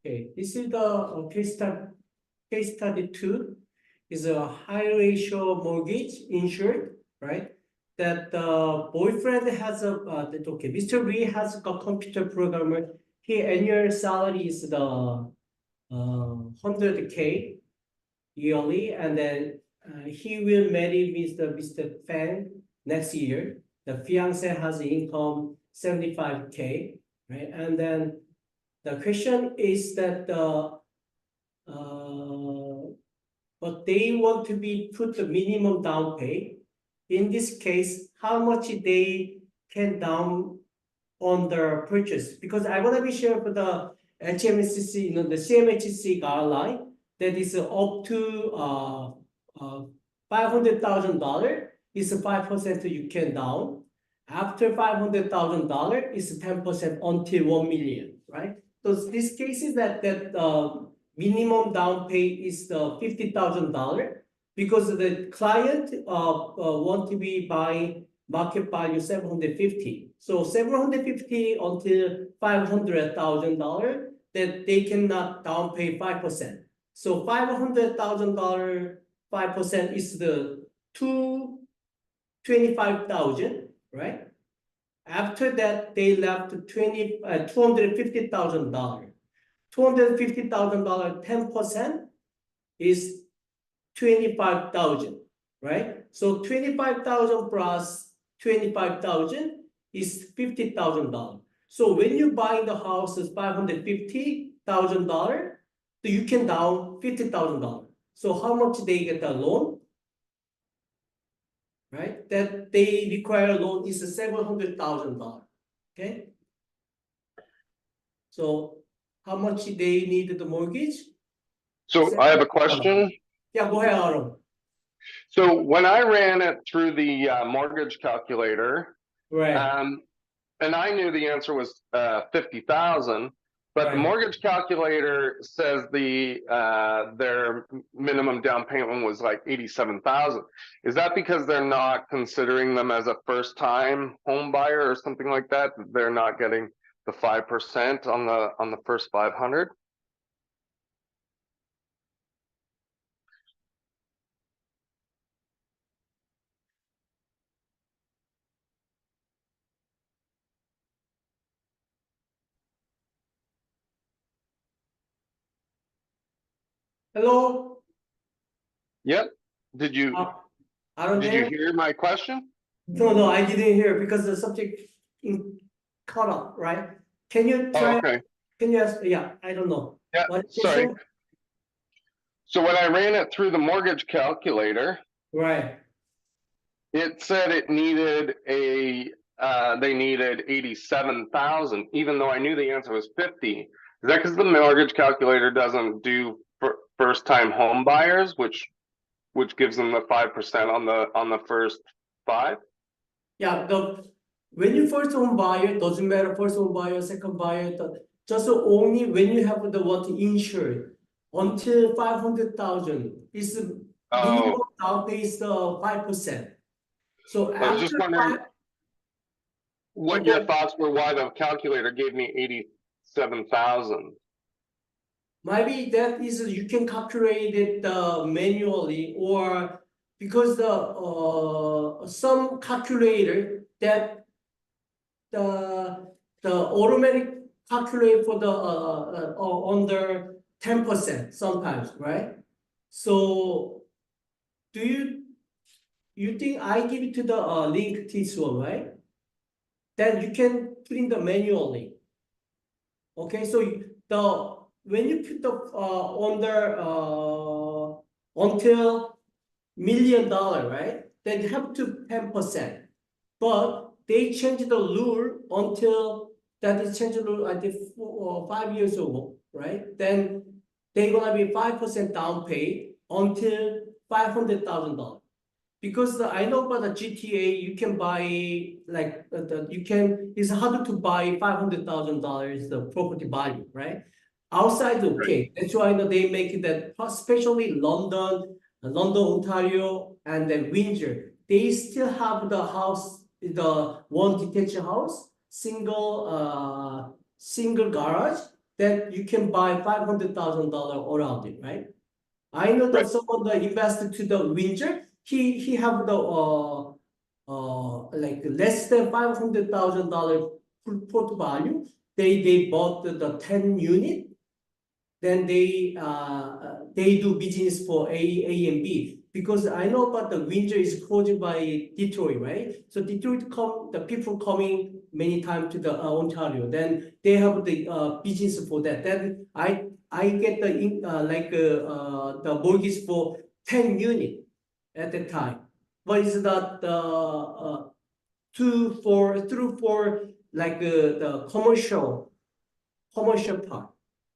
Okay, this is the case study 2 is a high ratio mortgage insured, right? That the boyfriend has Mr. Lee has a computer programmer. His annual salary is the 100K yearly, and then he will marry with the Mr. Fan next year. The fiance has income 75K, right? And then the question is that but they want to be put the minimum down pay. In this case, how much they can down on the purchase? Because I want to be sure for the HMCC, the CMHC guideline that is up to $500,000 is 5% you can down. After $500,000 is 10% until 1 million, right? So this case is that minimum down pay is the $50,000 because the client want to be buying market value 750. So 750 until $500,000 that they cannot down pay 5%. So $500,000 5% is the 225,000, right? After that, they left $250,000. $250,000, 10% is 25,000, right? So 25,000 plus 25,000 is $50,000. So when you buy the house is $550,000, so you can down $50,000. So how much they get the loan? Right? That they require loan is $700,000. Okay. So how much they need the mortgage? So I have a question. Yeah, go ahead, Aaron. So when I ran it through the mortgage calculator, Right. And I knew the answer was 50,000, but the mortgage calculator says their minimum down payment was like 87,000. Is that because they're not considering them as a first-time home buyer or something like that? They're not getting the 5% on the first 500? Hello. Yep. Did you hear my question? No, I didn't hear because the subject in cut off, right? Can you try? Oh, okay. Can you ask? Yeah, I don't know. Yeah, sorry. So when I ran it through the mortgage calculator, right, it said it needed they needed 87,000, even though I knew the answer was 50. Is that because the mortgage calculator doesn't do first-time home buyers, which gives them the 5% on the first 5? Yeah, when you first home buyer, doesn't matter first home buyer, second buyer, just only when you have the what insured until 500,000 is minimum down pay is 5%. So I was just wondering what your thoughts were, why the calculator gave me 87,000. Maybe that is you can calculate it manually, or because the some calculator that the automatic calculate for the under 10% sometimes, right? So do you think I give it to the link this one, right? Then you can put in the manually. Okay, so when you put the under until $1 million, right? Then you have to 10%. But they changed the rule until that is changed the rule, I think 5 years ago, right? Then they're gonna be 5% down pay until $500,000. Because I know about the GTA, you can buy like it's harder to buy $500,000 the property value, right? Outside, okay. That's why they make it that, especially London, Ontario, and then Windsor. They still have the house, the one detached house, single garage, then you can buy $500,000 around it, right? I know that Right. someone that invested to the Windsor, he have the like less than $500,000 port value. They bought the 10 unit. Then they do business for A and B, because I know about the Windsor is closed by Detroit, right? So Detroit the people coming many times to the Ontario. Then they have the business for that. Then I get the the mortgage for 10 unit at the time. But it's not through for like the commercial part.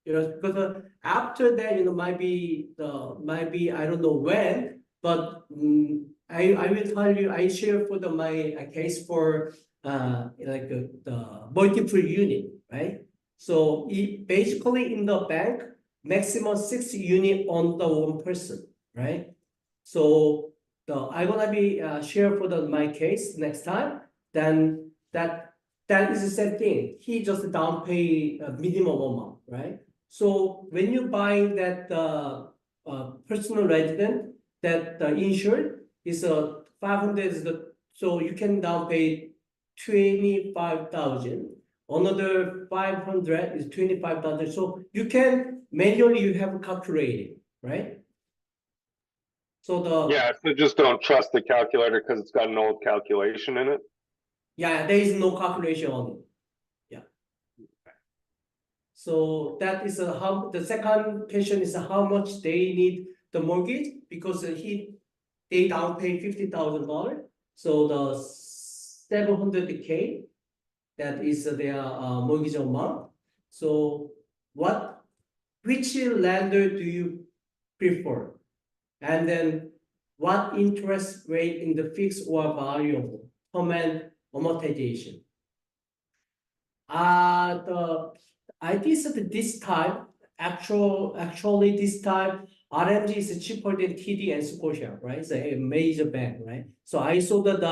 Because after that, might be I don't know when, but I will tell you, I share for my case for the multiple unit, right? So basically in the bank, maximum 6 unit on the one person, right? So I'm gonna be share for my case next time. Then that is the same thing. He just down pay a minimum amount, right? So when you buy that personal resident, that insured is 500 is so you can down pay 25,000. Another 500 is 25,000. So you can manually you have calculated, right? So Yeah, so just don't trust the calculator because it's got an old calculation in it. yeah, there is no calculation on it. So that is how the second question is how much they need the mortgage, because they down pay $50,000. So the 700K, that is their mortgage amount. So which lender do you prefer? And then what interest rate in the fixed or variable? Comment amortization. I think that this time, actually this time, RMG is cheaper than TD and Scotia, right? It's a major bank, right? So I saw that the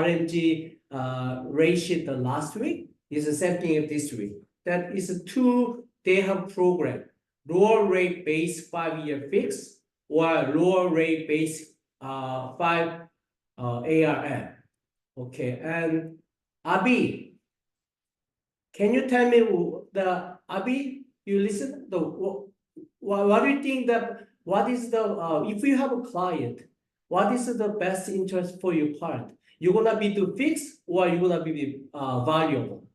RMG rate sheet last week is the same thing this week. That is they have program, lower rate base 5-year fix or lower rate base 5 ARM. Okay, and Abi, can you tell me Abi, you listen, what do you think that, what is if you have a client, what is the best interest for your client? You're gonna be to fix or you're gonna be variable?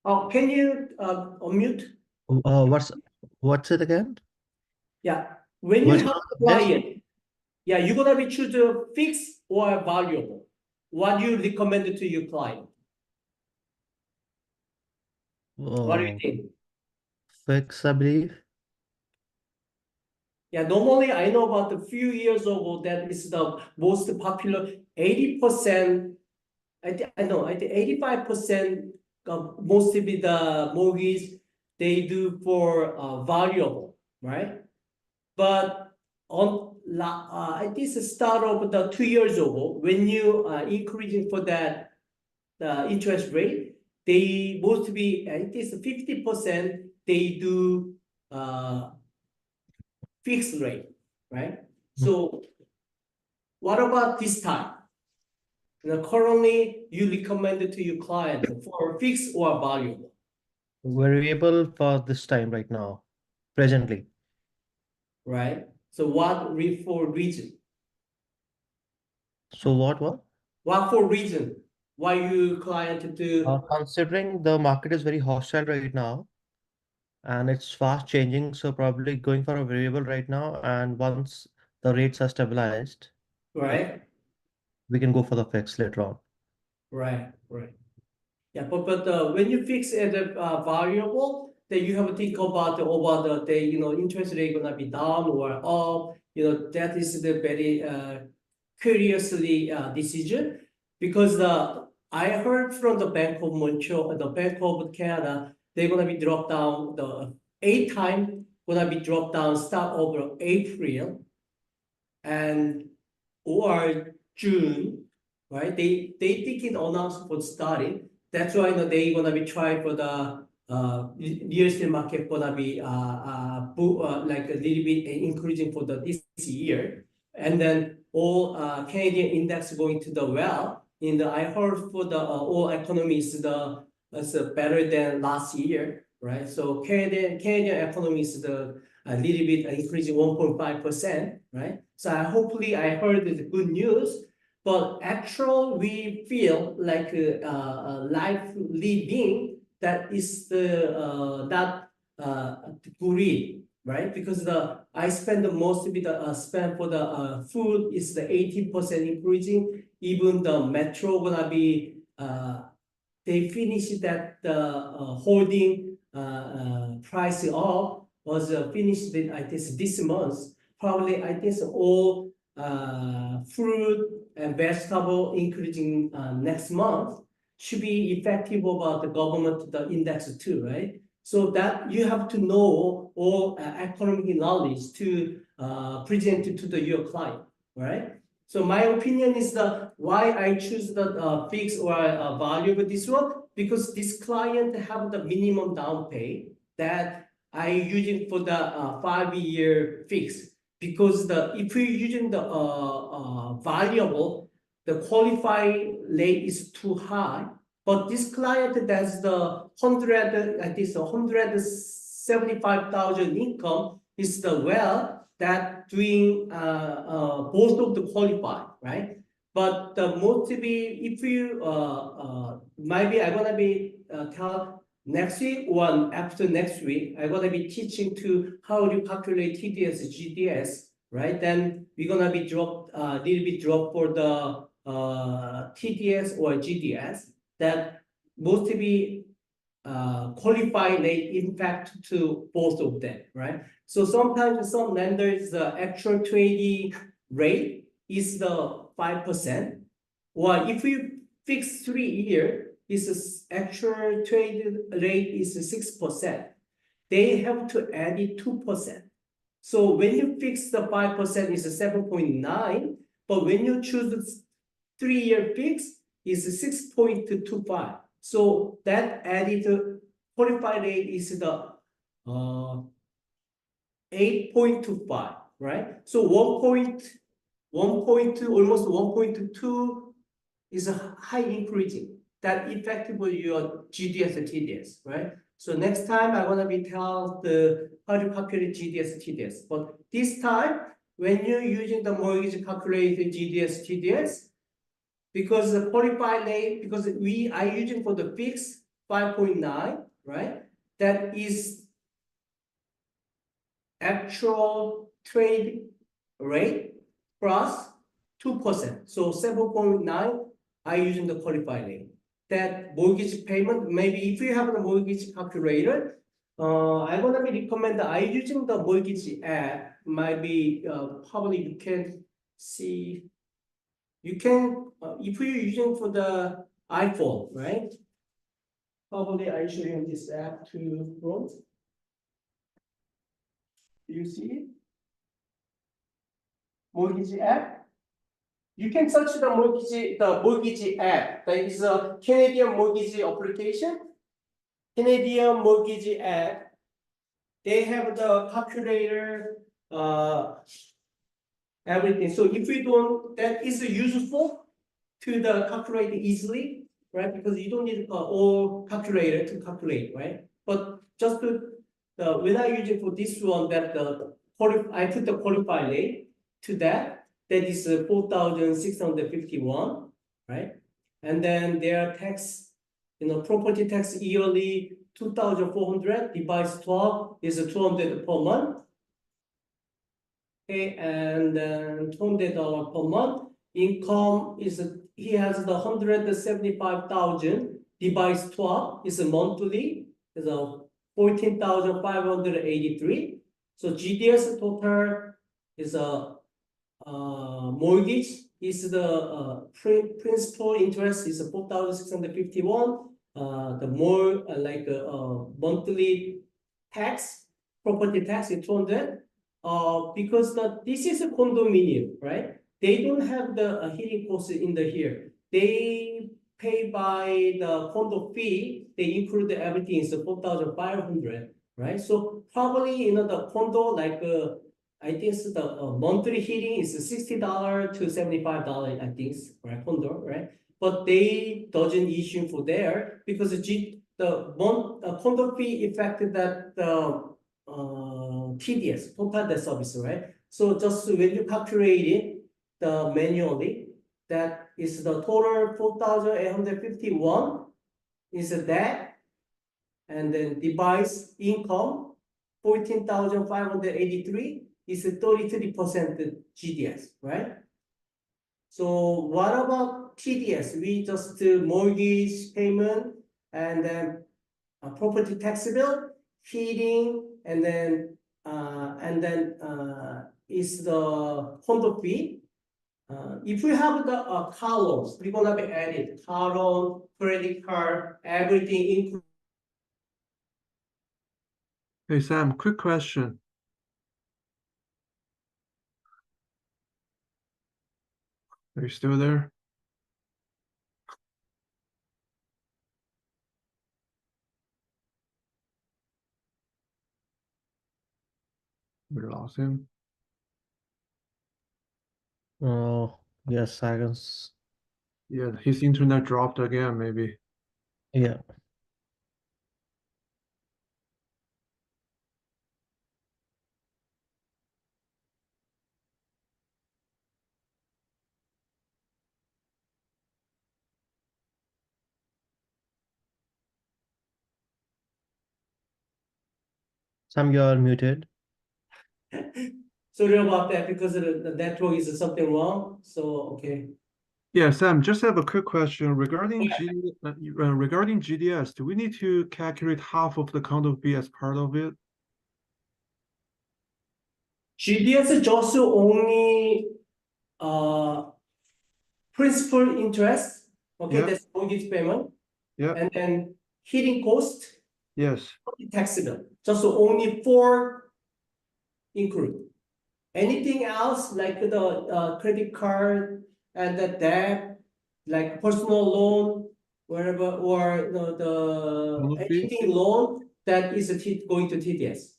Oh, can you unmute? What's it again? Yeah, when you What's have a best? client, yeah, you're gonna be choose a fix or a variable. What do you recommend to your client? What do you think? Fix, I believe. Yeah, normally I know about a few years ago that is the most popular 80%. I think 85% of mostly the mortgage they do for variable, right? But I think the start of the 2 years ago, when you increasing for that interest rate, they mostly I think 50% they do fixed rate, right? So what about this time? Currently, you recommend it to your client for fixed or variable, Variable for this time right now, presently. right? So for reason? So what? What for reason? Why you client to Considering the market is very hostile right now and it's fast changing, so probably going for a variable right now, and once the rates are stabilized, right? we can go for the fix later on. Right. Yeah, but when you fix at a variable, then you have to think about over the interest rate gonna be down or up. That is the very curiously decision, because I heard from the Bank of Montreal, the Bank of Canada, they're gonna be dropped down the 8 time gonna be dropped down start over April and or June, right? They didn't announce for starting, That's why they gonna be try for the real estate market gonna be like a little bit increasing for this year, and then all Canadian index going to the well. I heard for the all economies it's better than last year, right? So Canadian economy is a little bit increasing 1.5%, right? So hopefully I heard the good news. But actual, we feel like life living that is the not good, right? Because I spend the most of the spend for the food is the 80% increasing. Even the metro gonna be they finished that holding price up was finished I guess this month. Probably I guess all fruit and vegetable increasing next month should be effective about the government the index too, right? So that you have to know all economic knowledge to present it to your client, right? So my opinion is that why I choose the fixed or variable this one, because this client have the minimum down pay that I using for the 5-year fix. Because if you're using the variable, the qualified rate is too high. But this client that's the 175,000 income is the well that doing both of the qualified, right? But the most to be if you maybe I'm gonna be tell next week or after next week I'm gonna be teaching to how to calculate TDS, GDS, right? Then we're gonna be drop little bit drop for the TDS or GDS that most to be qualified rate impact to both of them, right? So sometimes some lenders the actual trading rate is the 5%, or if you fix 3-year, is actual trade rate is 6%. They have to add it 2%. So when you fix the 5% is 7.9, but when you choose the 3-year fix is 6.25. So that added qualified rate is the 8.25, right? So 1.2, almost 1.2 is a high increasing that effectively your GDS and TDS, right? So next time I'm gonna be tell the how to calculate GDS and TDS. But this time when you're using the mortgage calculated GDS TDS, because the qualified rate, because I using for the fixed 5.9, right? That is actual trade rate plus 2%. So 7.9, I using the qualified rate. That mortgage payment, maybe if you have the mortgage calculator, I'm gonna be recommend I using the mortgage app. Might be probably you can see. You can if you're using for the iPhone, right? Probably I show you this app to front. Do you see it? Mortgage app. You can search the mortgage app. That is a Canadian mortgage application. Canadian mortgage app. They have the calculator, everything. So if you don't, that is useful to the calculate easily, right? Because you don't need all calculator to calculate, right? But just to when I use it for this one, that I put the qualified rate to that is 4,651, right? And then their tax, property tax yearly 2,400 divided 12 is 200 per month. Okay, and then $200 per month. Income is he has the 175,000 divided 12 is a monthly is a 14,583. So GDS total is a mortgage is the principal interest is 4,651. The more like monthly tax, property tax is 200. Because this is a condominium, right? They don't have the heating cost in here. They paid by the condo fee, they include everything is 4,500, right? So probably, the condo, like, I think the monthly heating is $60 to $75, I think, right, condo, right? But they doesn't issue for there because the condo fee affected that TDS, total debt service, right? So just when you calculate it, the manually, that is the total 4,851 is that, and then device income 14,583 is 33% GDS, right? So what about TDS? We just mortgage payment and then property tax bill, heating, and then is the condo fee. If we have the columns, we're gonna be added car loan, credit card, everything included. Hey Sam, quick question. Are you still there? We lost him. Oh, yes, Yeah, his internet dropped again, maybe. yeah. Sam, you're muted. Sorry about that because the network is something wrong. So okay. Yeah, Sam, just have a quick question regarding regarding GDS. Do we need to calculate half of the condo fee as part of it? GDS is just only principal interest. Okay, Yeah. that's mortgage payment, Yeah, and then heating cost, yes. taxable. Just only 4 include. Anything else like the credit card and the debt, like personal loan, wherever, or Condo the fee? anything loan that is going to TDS.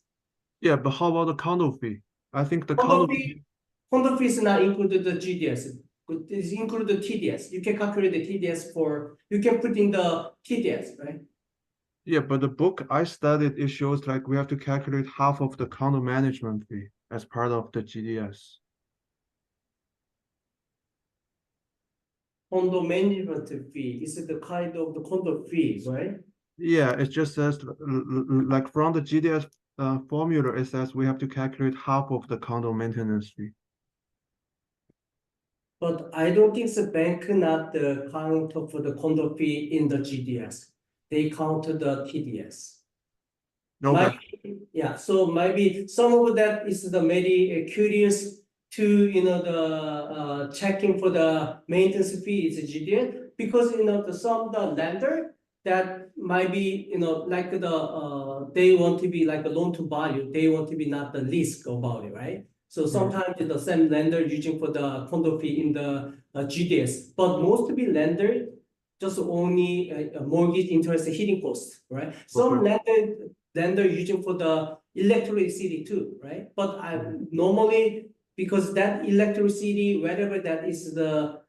Yeah, but how about the condo fee? I think the Condo condo fee, condo fee is not included the GDS. It's included the TDS. You can calculate the TDS you can put in the TDS, right? Yeah, but the book I studied, it shows like we have to calculate half of the condo management fee as part of the GDS. Condo management fee is the kind of the condo fee, right? Yeah, it just says like from the GDS formula, it says we have to calculate half of the condo maintenance fee. But I don't think the bank not count for the condo fee in the GDS. They count the TDS. Okay, Yeah, so maybe some of that is the maybe curious to, the checking for the maintenance fee is GDS. Because, some the lender that might be, like they want to be like a loan to value, they want to be not the risk about it, right? So sometimes the same lender using for the condo fee in the GDS, but most of the lender just only a mortgage interest heating cost, right? Some lender using for the electricity too, right? But I normally, because that electricity, whatever that is the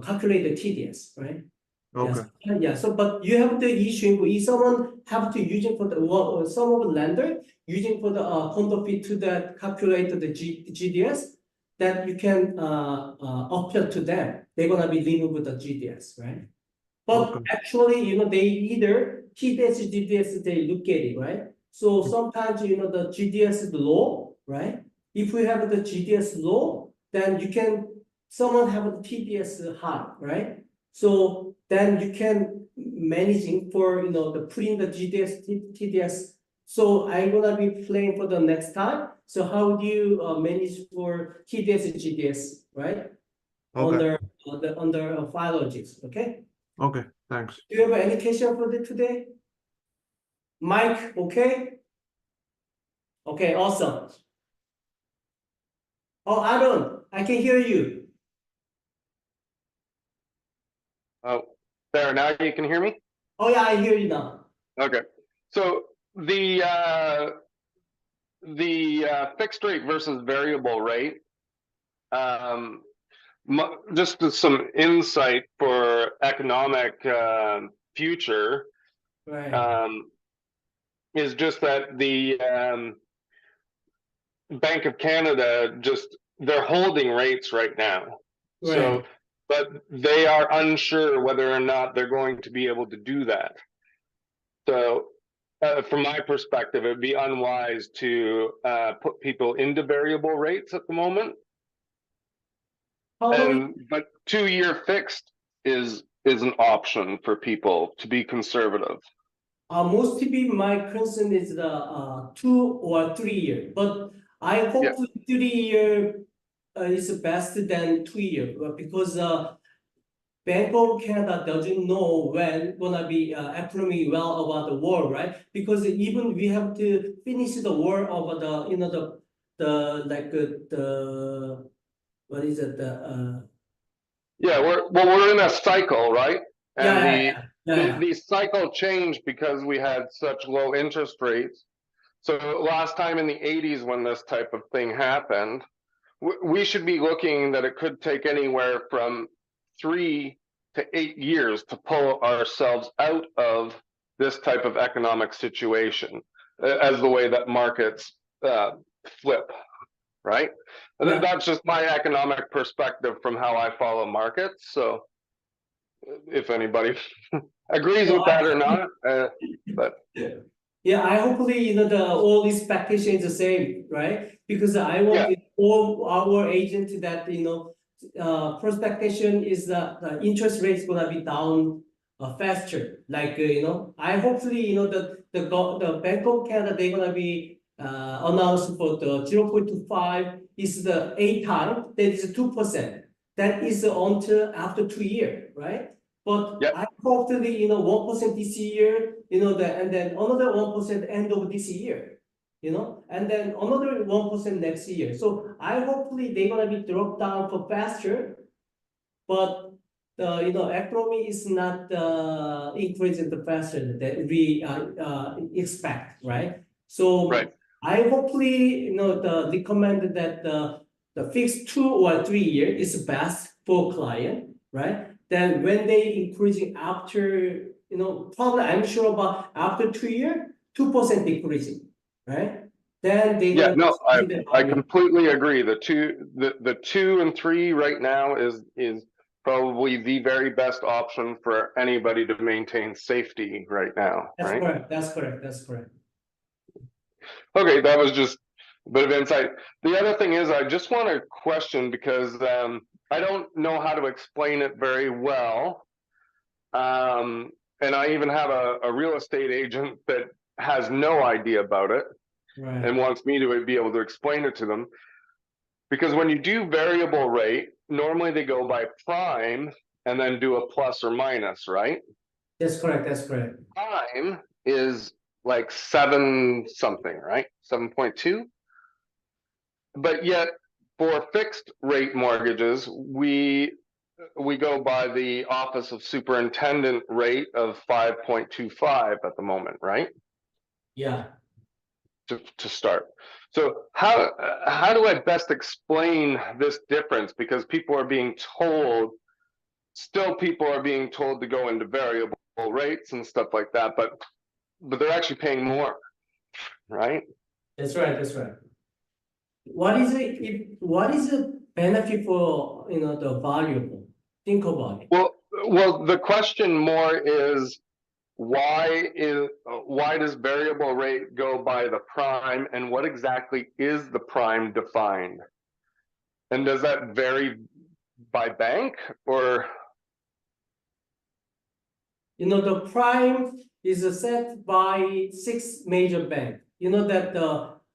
calculated TDS, right? okay, Yeah, so but you have the issue, if someone have to using for the, some of the lender using for the condo fee to that calculate the GDS, that you can appeal to them, they're gonna be living with the GDS, right? But Okay. actually, they either TDS, GDS, they look at it, right? So sometimes, the GDS is low, right? If we have the GDS low, then someone have a TDS high, right? So then you can managing for, the putting the GDS, TDS. So I'm gonna be playing for the next time. So how do you manage for TDS and GDS, right? Okay, Under philologies, okay? okay, thanks. Do you have any question for today? Mike, okay? Okay, awesome. Oh, Aaron, I can hear you. There, now you can hear me? Oh, yeah, I hear you now. Okay, so the fixed rate versus variable rate, just some insight for economic future, Right, is just that the Bank of Canada they're holding rates right now. So, right. but they are unsure whether or not they're going to be able to do that. So, from my perspective, it'd be unwise to put people into variable rates at the moment. How many, But 2-year fixed is an option for people to be conservative. mostly my concern is the 2 or 3 year, but I hope 3 year is best than 2 year, because Bank of Canada doesn't know when gonna be economy well about the war, right? Because even we have to finish the war over the, you know, the like the what is it, the Yeah, we're in a cycle, right? And yeah, yeah. the cycle changed because we had such low interest rates. So last time in the 80s when this type of thing happened, we should be looking that it could take anywhere from 3 to 8 years to pull ourselves out of this type of economic situation, as the way that markets flip, right? Yeah. That's just my economic perspective from how I follow markets. So if anybody agrees So with that or not, but yeah, I hopefully, you know, the all expectation is the same, right? Because I want yeah, all our agent that, you know, expectation is the interest rate's gonna be down faster. Like, you know, I hopefully, you know, the Bank of Canada, they're gonna be announced for the 0.25 is the 8 time, that is 2%. That is until after 2 years, right? But yeah, I hopefully, you know, 1% this year, you know, and then another 1% end of this year, you know, and then another 1% next year. So I hopefully they're gonna be dropped down for faster, but the, you know, economy is not increasing the faster that we expect, right? So right. I hopefully, you know, recommend that the fixed 2 or 3 year is best for client, right? Then when they increasing after, you know, probably I'm sure about after 2 year, 2% decreasing, right? Then they're Yeah, gonna no, see the I value. completely agree. The 2 and 3 right now is probably the very best option for anybody to maintain safety right now, That's right? correct. That's correct. That's correct. Okay, that was just a bit of insight. The other thing is, I just want to question because I don't know how to explain it very well. And I even have a real estate agent that has no idea about it Right. and wants me to be able to explain it to them. Because when you do variable rate, normally they go by prime and then do a plus or minus, right? That's correct. That's correct. Prime is like 7 something, right? 7.2. But yet for fixed rate mortgages, we go by the Office of Superintendent rate of 5.25 at the moment, right? Yeah. To start. So how do I best explain this difference? Because people are being told, still people are being told to go into variable rates and stuff like that, but they're actually paying more, right? That's right. That's right. What is it? What is the benefit for, you know, the valuable? Think about it. Well, the question more is why does variable rate go by the prime, and what exactly is the prime defined? And does that vary by bank or? You know, the prime is set by 6 major banks. You know that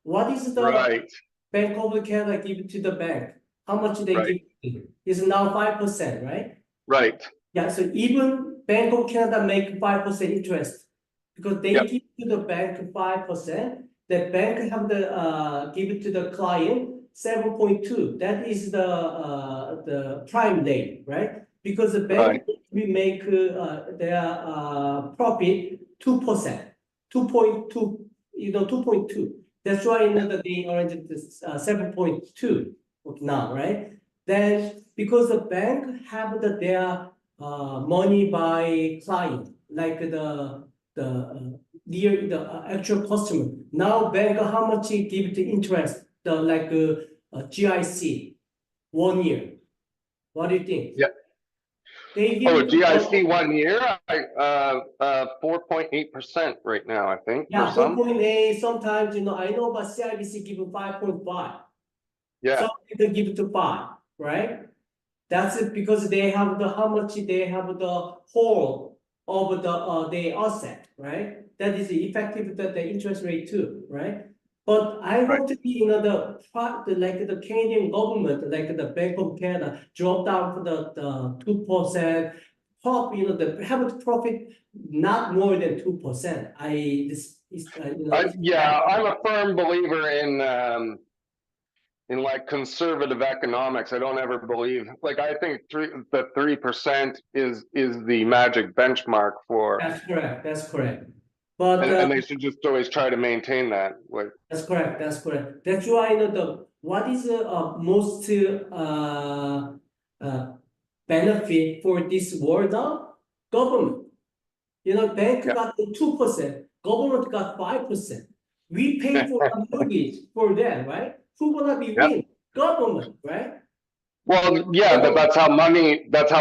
what is the Right, Bank of Canada give to the bank? How much they right, give? Is now 5%, right? right. Yeah, so even Bank of Canada make 5% interest because they Yep, give to the bank 5%. The bank have the give it to the client 7.2. That is the prime rate, right? Because the bank we make their profit 2%, 2.2, 2.2. That's why that they arranged this 7.2 now, right? Then because the bank have their money by client, like the actual customer. Now bank how much it give the interest, GIC 1 year. What do you think? Yeah. They give Oh, it to GIC 1 year, 4.8% right now, I think, for Yeah, some. 4.8, sometimes, I know, but CIBC give it 5.5. Yeah, Some people give it to 5, right? That's it because they have how much they have the whole of the asset, right? That is effective the interest rate too, right? But I want to be the Canadian government, like the Bank of Canada, drop down for the 2%, top, have a profit not more than 2%. yeah, I'm a firm believer in like conservative economics. I don't ever believe, like, I think 3% is the magic benchmark for, That's correct. That's correct. But and they should just always try to maintain that. Like, that's correct. That's correct. That's why what is the most benefit for this world now? Government. Bank Yeah. got 2%, government got 5%. We pay for a mortgage for that, right? Who gonna be Yeah. win? Government, right? well, yeah, but that's how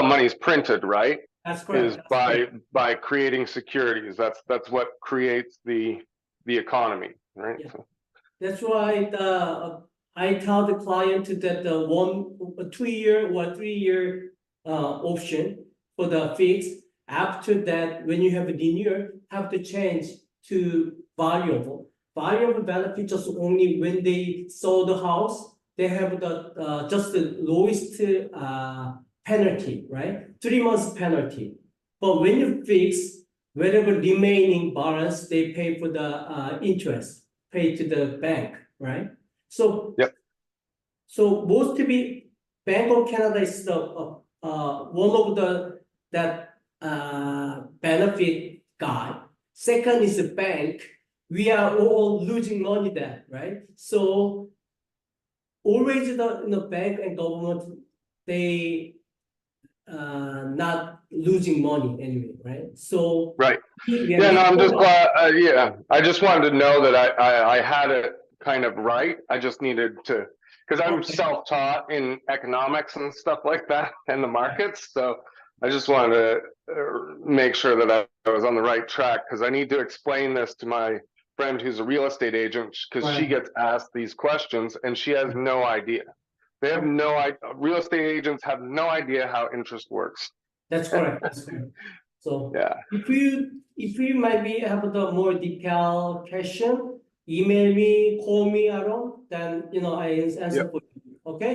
money's printed, right? That's correct. Is That's correct. by creating securities. That's what creates the economy, right? Yeah. So, That's why I tell the client that the 2 year or 3 year option for the fixed. After that, when you have a linear, have to change to variable. Variable benefit just only when they sold the house, they have the just the lowest penalty, right? 3 months penalty. But when you fix, whatever remaining balance, they pay for the interest. Pay to the bank, right? So Yep. So most to be Bank of Canada is the one of the benefit guy. Second is the bank. We are all losing money there, right? So always the bank and government they not losing money anyway, right? So right. we Yeah, no, I'm just are glad. Yeah, I just wanted to know that I had it kind of right. I just needed to, because I'm Okay. self-taught in economics and stuff like that and the markets. So I just wanted to make sure that I was on the right track, because I need to explain this to my friend who's a real estate agent, because she Right. gets asked these questions and she has no idea. They have no idea. Real estate agents have no idea how interest works. That's correct. That's correct. So Yeah. if you might be have the more detailed question, email me, call me, Aaron, then I answer Yep. for you. Okay?